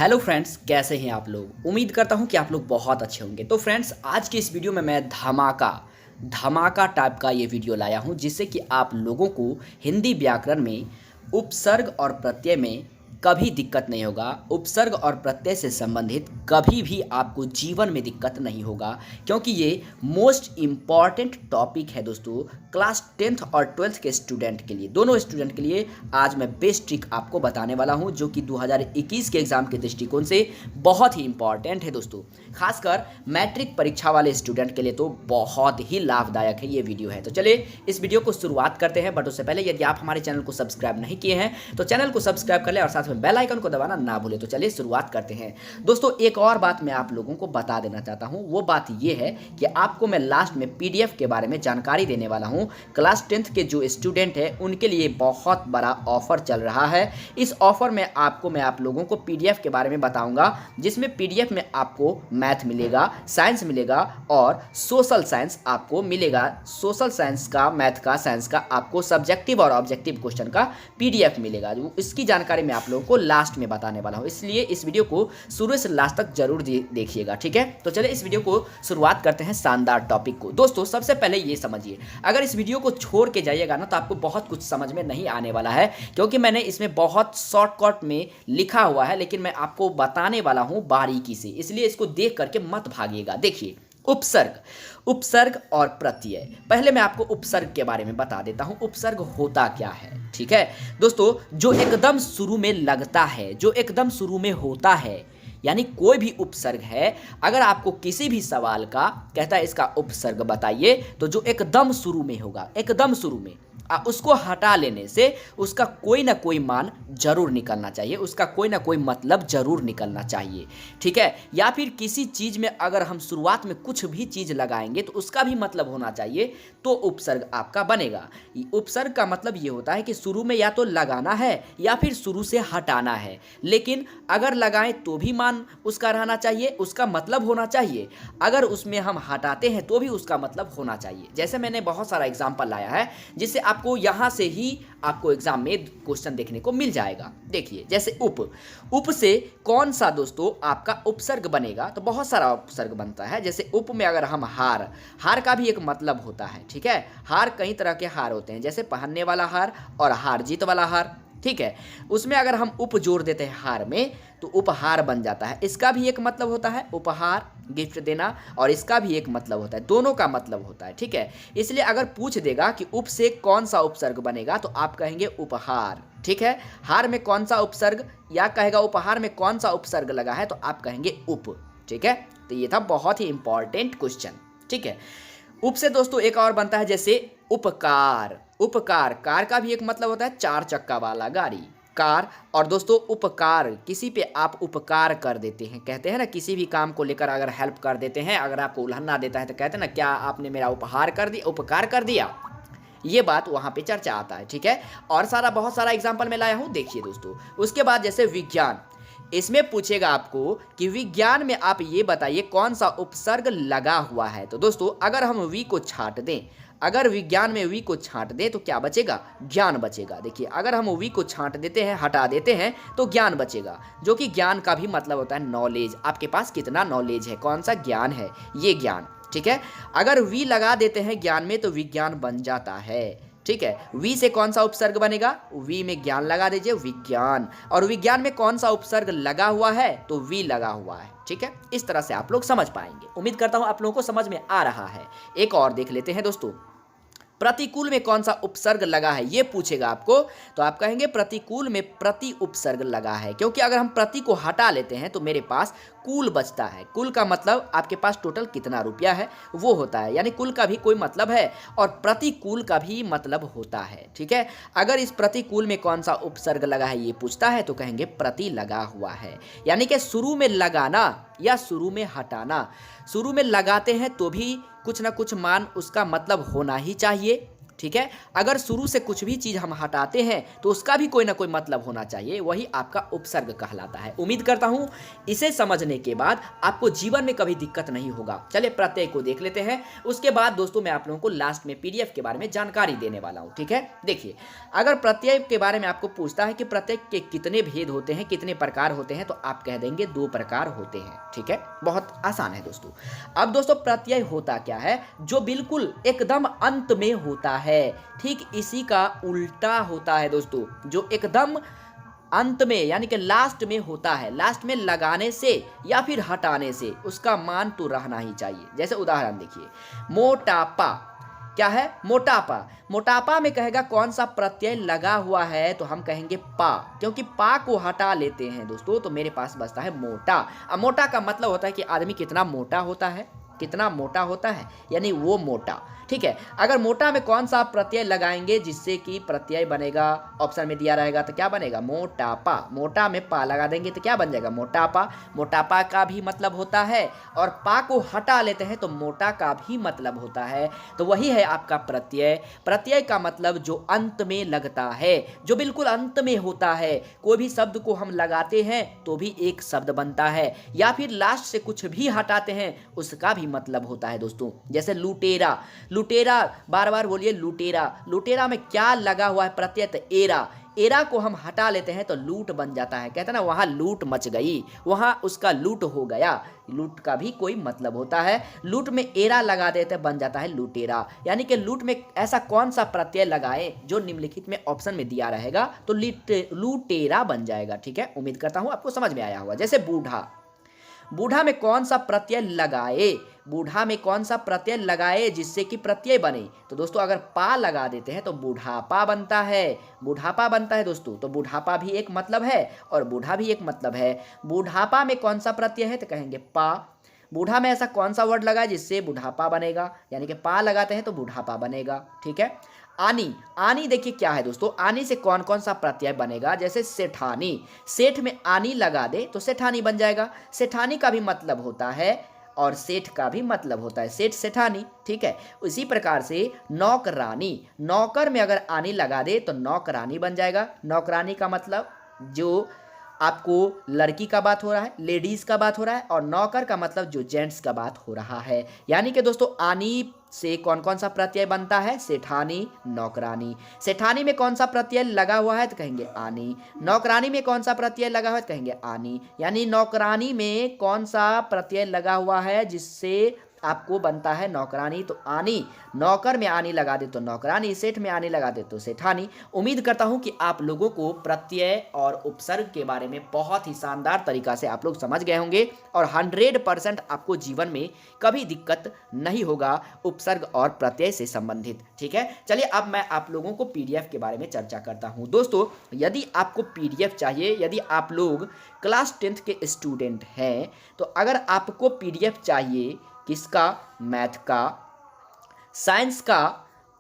Hello friends, कैसे हैं आप लोग। उम्मीद करता हूं कि आप लोग बहुत अच्छे होंगे। तो फ्रेंड्स, आज के इस वीडियो में मैं धमाका धमाका टाइप का ये वीडियो लाया हूं, जिससे कि आप लोगों को हिंदी व्याकरण में उपसर्ग और प्रत्यय में कभी दिक्कत नहीं होगा। उपसर्ग और प्रत्यय से संबंधित कभी भी आपको जीवन में दिक्कत नहीं होगा, क्योंकि ये मोस्ट इम्पॉर्टेंट टॉपिक है दोस्तों। क्लास 10th और 12th के स्टूडेंट के लिए, दोनों स्टूडेंट के लिए आज मैं बेस्ट ट्रिक आपको बताने वाला हूं, जो कि 2021 के एग्जाम के दृष्टिकोण से बहुत ही इंपॉर्टेंट है दोस्तों। खासकर मैट्रिक परीक्षा वाले स्टूडेंट के लिए तो बहुत ही लाभदायक है ये वीडियो है। तो चलिए इस वीडियो को शुरुआत करते हैं, बट उससे पहले यदि आप हमारे चैनल को सब्सक्राइब नहीं किए हैं तो चैनल को सब्सक्राइब कर ले और साथ में बेल आइकन को दबाना ना भूले। तो चलिए शुरुआत करते हैं दोस्तों। एक और बात मैं आप लोगों को बता देना चाहता हूं, वो बात ये है कि आपको मैं लास्ट में पीडीएफ के बारे में जानकारी देने वाला हूं। क्लास 10th के जो स्टूडेंट है उनके लिए बहुत बड़ा ऑफर चल रहा है। इस ऑफर में मैं आप लोगों को पीडीएफ के बारे में बताऊंगा, जिसमें पीडीएफ में आपको मैथ मिलेगा, साइंस मिलेगा और सोशल साइंस आपको मिलेगा। सोशल साइंस का, मैथ का, साइंस का आपको सब्जेक्टिव और ऑब्जेक्टिव क्वेश्चन का पीडीएफ मिलेगा। इसकी जानकारी मैं आप लोगों को लास्ट में बताने वाला हूं, इसलिए इस वीडियो को शुरू से लास्ट तक जरूर देखिएगा, ठीक है। तो चलिए इस वीडियो को शुरुआत करते हैं शानदार टॉपिक को। दोस्तों सबसे पहले ये समझिए, अगर इस वीडियो को छोड़ के जाइएगा ना तो आपको बहुत कुछ समझ में नहीं आने वाला है, क्योंकि मैंने इसमें बहुत शॉर्टकट में लिखा हुआ है, लेकिन मैं आपको बताने वाला हूं बारीकी से, इसलिए इसको देख करके मत भागिएगा। देखिए, उपसर्ग और प्रत्यय। पहले मैं आपको उपसर्ग के बारे में बता देता हूं, उपसर्ग होता क्या है, ठीक है दोस्तों। जो एकदम शुरू में लगता है, जो एकदम शुरू में होता है, यानी कोई भी उपसर्ग है। अगर आपको किसी भी सवाल का कहता है इसका उपसर्ग बताइए, तो जो एकदम शुरू में होगा, एकदम शुरू में, उसको हटा लेने से उसका कोई ना कोई मान जरूर निकलना चाहिए, उसका कोई ना कोई मतलब जरूर निकलना चाहिए, ठीक है। या फिर किसी चीज में अगर हम शुरुआत में कुछ भी चीज लगाएंगे तो उसका भी मतलब होना चाहिए, तो उपसर्ग आपका बनेगा। उपसर्ग का मतलब ये होता है कि शुरू में या तो लगाना है या फिर शुरू से हटाना है, लेकिन अगर लगाएं तो भी मान उसका रहना चाहिए, उसका मतलब होना चाहिए। अगर उसमें हम हटाते हैं तो भी उसका मतलब होना चाहिए। जैसे मैंने बहुत सारा एग्जाम्पल लाया है, जिससे आपको यहां से ही आपको एग्जाम में क्वेश्चन देखने को मिल जाएगा। देखिए, जैसे उप से कौन सा दोस्तों आपका उपसर्ग बनेगा, तो बहुत सारा उपसर्ग बनता है। जैसे उप में अगर हम हार का भी एक मतलब होता है, ठीक है। हार कई तरह के हार होते हैं, जैसे पहनने वाला हार और हार जीत वाला हार, ठीक है। उसमें अगर हम उप जोड़ देते हैं हार में तो उपहार बन जाता है। इसका भी एक मतलब होता है उपहार, गिफ्ट देना, और इसका भी एक मतलब होता है, दोनों का मतलब होता है, ठीक है। इसलिए अगर पूछ देगा कि उप से कौन सा उपसर्ग बनेगा तो आप कहेंगे उपहार, ठीक है। हार में कौन सा उपसर्ग, या कहेगा उपहार में कौन सा उपसर्ग लगा है तो आप कहेंगे उप, ठीक है। तो ये था बहुत ही इंपॉर्टेंट क्वेश्चन, ठीक है। उप से दोस्तों एक और बनता है, जैसे उपकार। कार का भी एक मतलब होता है चार चक्का वाला गाड़ी, कार। और दोस्तों उपकार, किसी पे आप उपकार कर देते हैं, कहते हैं ना, किसी भी काम को लेकर अगर हेल्प कर देते हैं, अगर आपको उल्हना देता है तो कहते हैं ना, क्या आपने मेरा उपकार कर दिया। ये बात वहां पे चर्चा आता है, ठीक है। और बहुत सारा एग्जाम्पल मैं लाया हूं, देखिए दोस्तों। उसके बाद जैसे विज्ञान, इसमें पूछेगा आपको कि विज्ञान में आप ये बताइए कौन सा उपसर्ग लगा हुआ है। तो दोस्तों अगर हम वी को छांट दें, अगर विज्ञान में वी को छांट दें तो क्या बचेगा, ज्ञान बचेगा। देखिए, अगर हम वी को छांट देते हैं, हटा देते हैं, तो ज्ञान बचेगा, जो कि ज्ञान का भी मतलब होता है नॉलेज। आपके पास कितना नॉलेज है, कौन सा ज्ञान है, ये ज्ञान, ठीक है। अगर वी लगा देते हैं ज्ञान में तो विज्ञान बन जाता है, ठीक है। वी से कौन सा उपसर्ग बनेगा, वी में ज्ञान लगा दीजिए, विज्ञान। और विज्ञान में कौन सा उपसर्ग लगा हुआ है, तो वी लगा हुआ है, ठीक है। इस तरह से आप लोग समझ पाएंगे। उम्मीद करता हूं आप लोगों को समझ में आ रहा है। एक और देख लेते हैं दोस्तों, प्रतिकूल में कौन सा उपसर्ग लगा है, ये पूछेगा आपको, तो आप कहेंगे प्रतिकूल में प्रति उपसर्ग लगा है, क्योंकि अगर हम प्रति को हटा लेते हैं तो मेरे पास कुल बचता है। कुल का मतलब आपके पास टोटल कितना रुपया है वो होता है, यानी कुल का भी कोई मतलब है और प्रतिकूल का भी मतलब होता है, ठीक है। अगर इस प्रतिकूल में कौन सा उपसर्ग लगा है ये पूछता है तो कहेंगे प्रति लगा हुआ है, यानी कि शुरू में लगाना या शुरू में हटाना। शुरू में लगाते हैं तो भी कुछ ना कुछ मान उसका मतलब होना ही चाहिए, ठीक है। अगर शुरू से कुछ भी चीज़ हम हटाते हैं तो उसका भी कोई ना कोई मतलब होना चाहिए, वही आपका उपसर्ग कहलाता है। उम्मीद करता हूँ इसे समझने के बाद आपको जीवन में कभी दिक्कत नहीं होगा। चलिए प्रत्यय को देख लेते हैं, उसके बाद दोस्तों मैं आप लोगों को लास्ट में पीडीएफ के बारे में जानकारी देने वाला हूँ, ठीक है। देखिए, अगर प्रत्यय के बारे में आपको पूछता है कि प्रत्यय के कितने भेद होते हैं, कितने प्रकार होते हैं, तो आप कह देंगे 2 प्रकार होते हैं, ठीक है। बहुत आसान है दोस्तों। अब दोस्तों प्रत्यय होता क्या है? जो बिल्कुल एकदम अंत में होता है, ठीक इसी का उल्टा होता है दोस्तों। जो एकदम अंत में यानी कि लास्ट में होता है, लास्ट में लगाने से या फिर हटाने से उसका मान तो रहना ही चाहिए। जैसे उदाहरण देखिए, मोटापा क्या है? मोटापा। मोटापा में कहेगा कौन सा प्रत्यय लगा हुआ है, तो हम कहेंगे पा, क्योंकि पा को हटा लेते हैं दोस्तों तो मेरे पास बचता है मोटा। अब मोटा का मतलब होता है कि आदमी कितना मोटा होता है, कितना मोटा होता है, यानी वो मोटा, ठीक है। अगर मोटा में कौन सा प्रत्यय लगाएंगे जिससे कि प्रत्यय बनेगा, ऑप्शन में दिया रहेगा, तो क्या बनेगा? मोटापा। मोटा में पा लगा देंगे तो क्या बन जाएगा? मोटापा। मोटापा का भी मतलब होता है, और पा को हटा लेते हैं तो मोटा का भी मतलब होता है। तो वही है आपका प्रत्यय। प्रत्यय का मतलब जो अंत में लगता है, जो बिल्कुल अंत में होता है। कोई भी शब्द को हम लगाते हैं तो भी एक शब्द बनता है, या फिर लास्ट से कुछ भी हटाते हैं उसका भी मतलब होता है दोस्तों। जैसे लुटेरा। लुटेरा, बार बार बोलिए लुटेरा। लुटेरा में क्या लगा हुआ है प्रत्यय? तो एरा। एरा को हम हटा लेते हैं तो लूट बन जाता है। कहते हैं ना, वहाँ लूट मच गई, वहाँ उसका लूट हो गया। लूट का भी कोई मतलब होता है। लूट में एरा लगा देते बन जाता है लुटेरा। यानी कि लूट में ऐसा कौन सा प्रत्यय लगाए जो निम्नलिखित में ऑप्शन में दिया रहेगा तो लुटेरा बन जाएगा, ठीक है। उम्मीद करता हूँ आपको समझ में आया होगा। जैसे बूढ़ा। बूढ़ा में कौन सा प्रत्यय लगाए? बूढ़ा में कौन सा प्रत्यय लगाए जिससे कि प्रत्यय बने? तो दोस्तों अगर पा लगा देते हैं तो बुढ़ापा बनता है। बुढ़ापा बनता है दोस्तों। तो बुढ़ापा भी एक मतलब है और बूढ़ा भी एक मतलब है। बुढ़ापा में कौन सा प्रत्यय है? तो कहेंगे पा। बूढ़ा में ऐसा कौन सा वर्ड लगा जिससे बुढ़ापा बनेगा? यानी कि पा लगाते हैं तो बुढ़ापा बनेगा, ठीक है। आनी। आनी देखिए क्या है दोस्तों, आनी से कौन कौन सा प्रत्यय बनेगा? जैसे सेठानी। सेठ में आनी लगा दे तो सेठानी बन जाएगा। सेठानी का भी मतलब होता है और सेठ का भी मतलब होता है, सेठ सेठानी, ठीक है। उसी प्रकार से नौकरानी। नौकर में अगर आनी लगा दे तो नौकरानी बन जाएगा। नौकरानी का मतलब जो आपको लड़की का बात हो रहा है, लेडीज का बात हो रहा है, और नौकर का मतलब जो जेंट्स का बात हो रहा है। यानी कि दोस्तों आनी से कौन कौन सा प्रत्यय बनता है? सेठानी, नौकरानी। सेठानी में कौन सा प्रत्यय लगा हुआ है? तो कहेंगे आनी। नौकरानी में कौन सा प्रत्यय लगा हुआ है? तो कहेंगे आनी। यानी नौकरानी में कौन सा प्रत्यय लगा हुआ है जिससे आपको बनता है नौकरानी? तो आनी। नौकर में आनी लगा दे तो नौकरानी, सेठ में आनी लगा दे तो सेठानी। उम्मीद करता हूं कि आप लोगों को प्रत्यय और उपसर्ग के बारे में बहुत ही शानदार तरीका से आप लोग समझ गए होंगे और 100% आपको जीवन में कभी दिक्कत नहीं होगा उपसर्ग और प्रत्यय से संबंधित, ठीक है। चलिए अब मैं आप लोगों को पीडीएफ के बारे में चर्चा करता हूं। दोस्तों यदि आपको पीडीएफ चाहिए, यदि आप लोग क्लास 10th के स्टूडेंट हैं, तो अगर आपको पीडीएफ चाहिए किसका? मैथ का, साइंस का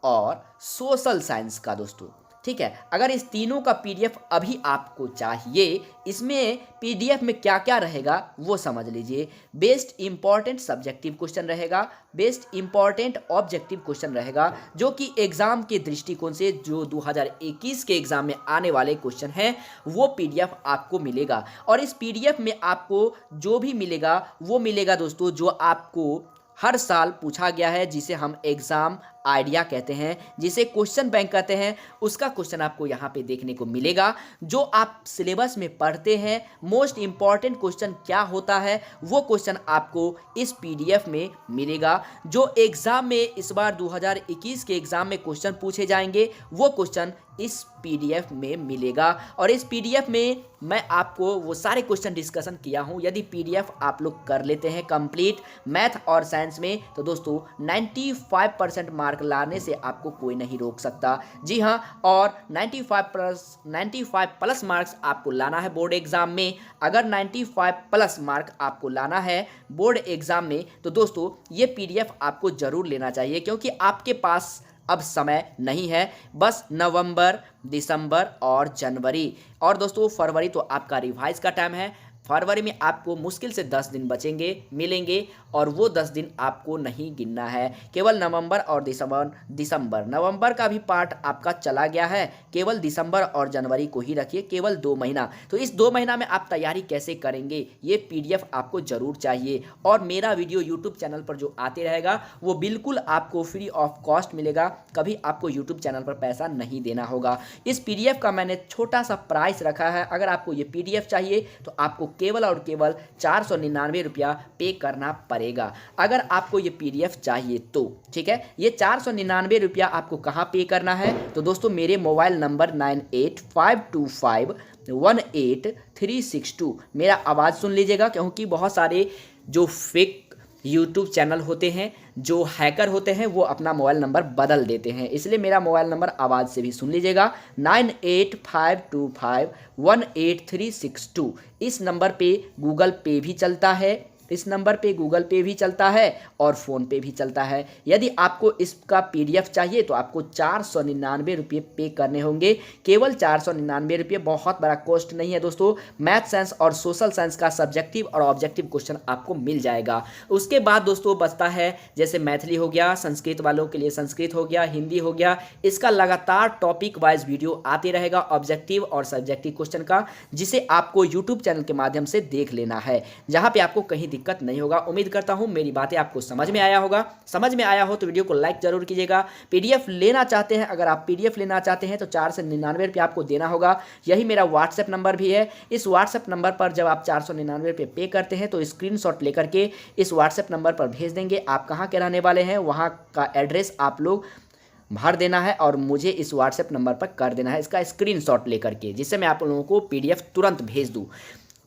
और सोशल साइंस का दोस्तों, ठीक है। अगर इस तीनों का पीडीएफ अभी आपको चाहिए, इसमें पीडीएफ में क्या क्या रहेगा वो समझ लीजिए। बेस्ट इंपॉर्टेंट सब्जेक्टिव क्वेश्चन रहेगा, बेस्ट इंपॉर्टेंट ऑब्जेक्टिव क्वेश्चन रहेगा, जो कि एग्जाम के दृष्टिकोण से जो 2021 के एग्जाम में आने वाले क्वेश्चन हैं वो पीडीएफ आपको मिलेगा। और इस पीडीएफ में आपको जो भी मिलेगा वो मिलेगा दोस्तों जो आपको हर साल पूछा गया है, जिसे हम एग्जाम आइडिया कहते हैं, जिसे क्वेश्चन बैंक कहते हैं, उसका क्वेश्चन आपको यहाँ पे देखने को मिलेगा। जो आप सिलेबस में पढ़ते हैं मोस्ट इंपॉर्टेंट क्वेश्चन क्या होता है वो क्वेश्चन आपको इस पीडीएफ में मिलेगा। जो एग्जाम में इस बार 2021 के एग्जाम में क्वेश्चन पूछे जाएंगे वो क्वेश्चन इस पीडीएफ में मिलेगा। और इस पीडीएफ में मैं आपको वो सारे क्वेश्चन डिस्कशन किया हूँ। यदि पीडीएफ आप लोग कर लेते हैं कंप्लीट मैथ और साइंस में तो दोस्तों 95% मार्क लाने से आपको कोई नहीं रोक सकता। जी हाँ, और 95 प्लस मार्क्स आपको लाना है बोर्ड एग्जाम में। अगर 95 प्लस मार्क आपको लाना है बोर्ड एग्जाम में तो दोस्तों ये पीडीएफ आपको जरूर लेना चाहिए, क्योंकि आपके पास अब समय नहीं है, बस नवंबर, दिसंबर और जनवरी, और दोस्तों फरवरी तो आपका रिवाइज का टाइम है। फरवरी में आपको मुश्किल से 10 दिन बचेंगे मिलेंगे और वो 10 दिन आपको नहीं गिनना है, केवल नवंबर और दिसंबर नवंबर का भी पार्ट आपका चला गया है, केवल दिसंबर और जनवरी को ही रखिए, केवल 2 महीना। तो इस 2 महीना में आप तैयारी कैसे करेंगे ये पीडीएफ आपको जरूर चाहिए। और मेरा वीडियो यूट्यूब चैनल पर जो आते रहेगा वो बिल्कुल आपको फ्री ऑफ कॉस्ट मिलेगा, कभी आपको यूट्यूब चैनल पर पैसा नहीं देना होगा। इस पीडीएफ का मैंने छोटा सा प्राइस रखा है, अगर आपको ये पीडीएफ चाहिए तो आपको केवल और केवल 499 रुपया पे करना पड़ेगा, अगर आपको ये पीडीएफ चाहिए तो। ठीक है, ये 499 रुपया आपको कहाँ पे करना है? तो दोस्तों मेरे मोबाइल नंबर 9852518362, मेरा आवाज़ सुन लीजिएगा, क्योंकि बहुत सारे जो फेक यूट्यूब चैनल होते हैं, जो हैकर होते हैं, वो अपना मोबाइल नंबर बदल देते हैं, इसलिए मेरा मोबाइल नंबर आवाज़ से भी सुन लीजिएगा, 9852518362। इस नंबर पे गूगल पे भी चलता है, इस नंबर पे गूगल पे भी चलता है और फ़ोन पे भी चलता है। यदि आपको इसका पीडीएफ चाहिए तो आपको 499 रुपये पे करने होंगे, केवल 499 रुपये, बहुत बड़ा कॉस्ट नहीं है दोस्तों। मैथ साइंस और सोशल साइंस का सब्जेक्टिव और ऑब्जेक्टिव क्वेश्चन आपको मिल जाएगा। उसके बाद दोस्तों बचता है जैसे मैथिली हो गया, संस्कृत वालों के लिए संस्कृत हो गया, हिंदी हो गया, इसका लगातार टॉपिक वाइज वीडियो आते रहेगा ऑब्जेक्टिव और सब्जेक्टिव क्वेश्चन का, जिसे आपको यूट्यूब चैनल के माध्यम से देख लेना है, जहाँ पे आपको कहीं दिक्कत नहीं होगा। उम्मीद करता हूं मेरी बातें आपको समझ में आया होगा। समझ में आया हो तो वीडियो को लाइक जरूर कीजिएगा। पीडीएफ लेना चाहते हैं, अगर आप पीडीएफ लेना चाहते हैं तो 499 रुपये आपको देना होगा। यही मेरा व्हाट्सएप नंबर भी है। इस व्हाट्सएप नंबर पर जब आप 499 रुपये पे करते हैं तो स्क्रीनशॉट लेकर के इस व्हाट्सएप नंबर पर भेज देंगे। आप कहाँ के रहने वाले हैं वहाँ का एड्रेस आप लोग भर देना है और मुझे इस व्हाट्सएप नंबर पर कर देना है इसका स्क्रीनशॉट लेकर के, जिससे मैं आप लोगों को पीडीएफ तुरंत भेज दूँ।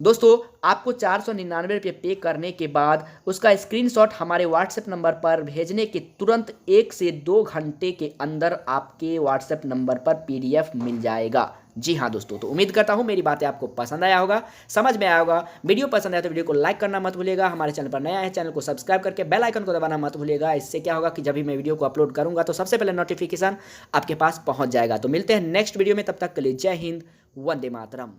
दोस्तों आपको 499 रुपये पे करने के बाद उसका स्क्रीनशॉट हमारे व्हाट्सएप नंबर पर भेजने के तुरंत 1 से 2 घंटे के अंदर आपके व्हाट्सएप नंबर पर पीडीएफ मिल जाएगा। जी हाँ दोस्तों, तो उम्मीद करता हूँ मेरी बातें आपको पसंद आया होगा, समझ में आया होगा। वीडियो पसंद आया तो वीडियो को लाइक करना मत भूलिएगा। हमारे चैनल पर नया है, चैनल को सब्सक्राइब करके बेल आइकन को दबाना मत भूलिएगा। इससे क्या होगा कि जब भी मैं वीडियो को अपलोड करूँगा तो सबसे पहले नोटिफिकेशन आपके पास पहुँच जाएगा। तो मिलते हैं नेक्स्ट वीडियो में, तब तक के लिए जय हिंद, वंदे मातरम।